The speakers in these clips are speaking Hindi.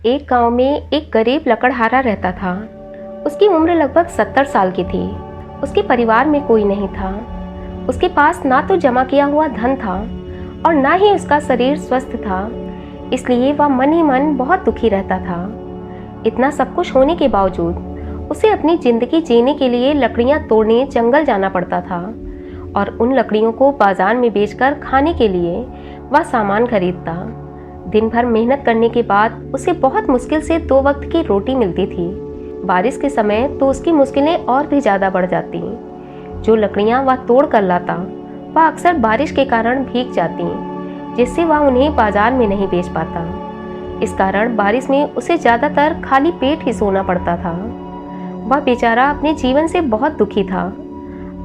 एक गांव में एक गरीब लकड़हारा रहता था। उसकी उम्र लगभग 70 साल की थी। उसके परिवार में कोई नहीं था। उसके पास ना तो जमा किया हुआ धन था और ना ही उसका शरीर स्वस्थ था। इसलिए वह मन ही मन बहुत दुखी रहता था। इतना सब कुछ होने के बावजूद उसे अपनी जिंदगी जीने के लिए लकड़ियां तोड़ने जंगल जाना पड़ता था और उन लकड़ियों को बाजार में बेचकर खाने के लिए वह सामान खरीदता। दिन भर मेहनत करने के बाद उसे बहुत मुश्किल से 2 वक्त की रोटी मिलती थी। बारिश के समय तो उसकी मुश्किलें और भी ज़्यादा बढ़ जाती। जो लकड़ियाँ वह तोड़ कर लाता वह अक्सर बारिश के कारण भीग जाती, जिससे वह उन्हें बाजार में नहीं बेच पाता। इस कारण बारिश में उसे ज़्यादातर खाली पेट ही सोना पड़ता था। वह बेचारा अपने जीवन से बहुत दुखी था।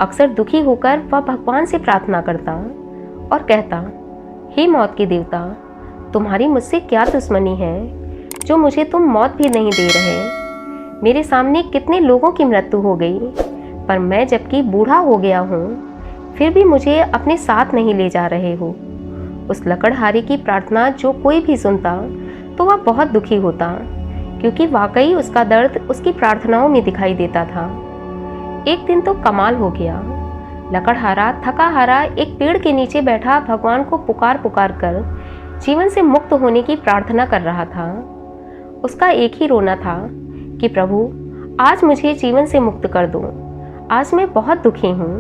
अक्सर दुखी होकर वह भगवान से प्रार्थना करता और कहता, हे मौत के देवता, तुम्हारी मुझसे क्या दुश्मनी है जो मुझे तुम मौत भी नहीं दे रहे। मेरे सामने कितने लोगों की मृत्यु हो गई, पर मैं जबकि बूढ़ा हो गया हूँ फिर भी मुझे अपने साथ नहीं ले जा रहे हो। उस लकड़हारे की प्रार्थना जो कोई भी सुनता तो वह बहुत दुखी होता, क्योंकि वाकई उसका दर्द उसकी प्रार्थनाओं में दिखाई देता था। एक दिन तो कमाल हो गया। लकड़हारा थका हारा एक पेड़ के नीचे बैठा भगवान को पुकार पुकार कर जीवन से मुक्त होने की प्रार्थना कर रहा था। उसका एक ही रोना था कि प्रभु, आज मुझे जीवन से मुक्त कर दो, आज मैं बहुत दुखी हूँ।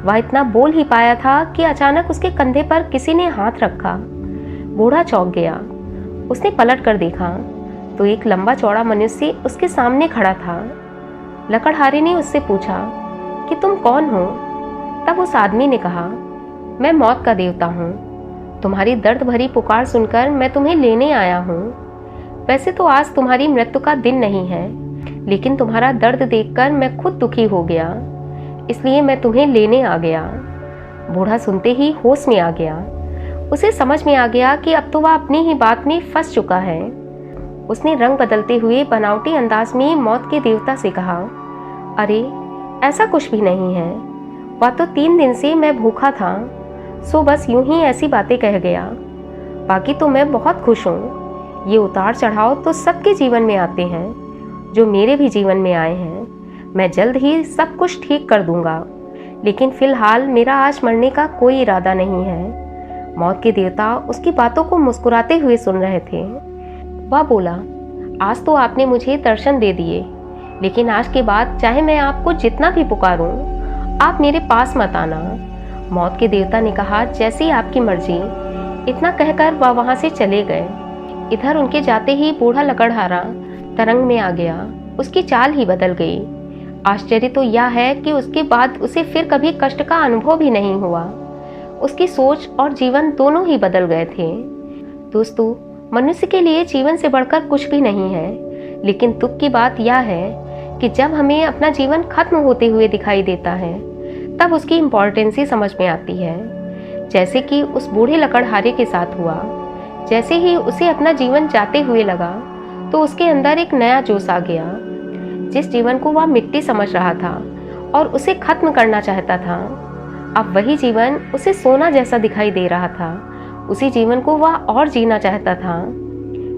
वह इतना बोल ही पाया था कि अचानक उसके कंधे पर किसी ने हाथ रखा। बूढ़ा चौंक गया। उसने पलट कर देखा तो एक लंबा चौड़ा मनुष्य उसके सामने खड़ा था। लकड़हारे ने उससे पूछा कि तुम कौन हो? तब उस आदमी ने कहा, मैं मौत का देवता हूँ। तुम्हारी दर्द भरी पुकार सुनकर मैं तुम्हें लेने आया हूँ। वैसे तो आज तुम्हारी मृत्यु का दिन नहीं है, लेकिन तुम्हारा दर्द देखकर मैं खुद दुखी हो गया, इसलिए मैं तुम्हें लेने आ गया। बूढ़ा सुनते ही होश में आ गया। उसे समझ में आ गया कि अब तो वह अपनी ही बात में फंस चुका है। उसने रंग बदलते हुए बनावटी अंदाज में मौत के देवता से कहा, अरे ऐसा कुछ भी नहीं है। वह तो 3 दिन से मैं भूखा था, सो बस यूं ही ऐसी बातें कह गया। बाकी तो मैं बहुत खुश हूँ। ये उतार चढ़ाव तो सबके जीवन में आते हैं, जो मेरे भी जीवन में आए हैं। मैं जल्द ही सब कुछ ठीक कर दूंगा, लेकिन फिलहाल मेरा आज मरने का कोई इरादा नहीं है। मौत के देवता उसकी बातों को मुस्कुराते हुए सुन रहे थे। वह बोला, आज तो आपने मुझे दर्शन दे दिए, लेकिन आज के बाद चाहे मैं आपको जितना भी पुकारूं, आप मेरे पास मत आना। मौत के देवता ने कहा, जैसी आपकी मर्जी। इतना कहकर वह वहां से चले गए। इधर उनके जाते ही बूढ़ा लकड़हारा तरंग में आ गया। उसकी चाल ही बदल गई। आश्चर्य तो यह है कि उसके बाद उसे फिर कभी कष्ट का अनुभव भी नहीं हुआ। उसकी सोच और जीवन दोनों ही बदल गए थे। दोस्तों, मनुष्य के लिए जीवन से बढ़कर कुछ भी नहीं है, लेकिन दुख की बात यह है कि जब हमें अपना जीवन खत्म होते हुए दिखाई देता है, तब उसकी इम्पोर्टेंस ही समझ में आती है। जैसे कि उस बूढ़े लकड़हारे के साथ हुआ। जैसे ही उसे अपना जीवन जाते हुए लगा तो उसके अंदर एक नया जोश आ गया। जिस जीवन को वह मिट्टी समझ रहा था और उसे खत्म करना चाहता था, अब वही जीवन उसे सोना जैसा दिखाई दे रहा था। उसी जीवन को वह और जीना चाहता था।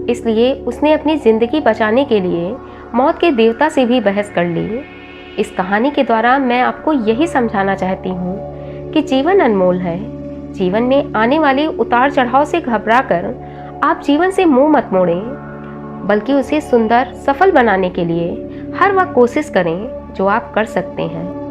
इसलिए उसने अपनी जिंदगी बचाने के लिए मौत के देवता से भी बहस कर ली। इस कहानी के द्वारा मैं आपको यही समझाना चाहती हूँ कि जीवन अनमोल है। जीवन में आने वाले उतार चढ़ाव से घबराकर आप जीवन से मुंह मत मोड़ें, बल्कि उसे सुंदर सफल बनाने के लिए हर वक्त कोशिश करें जो आप कर सकते हैं।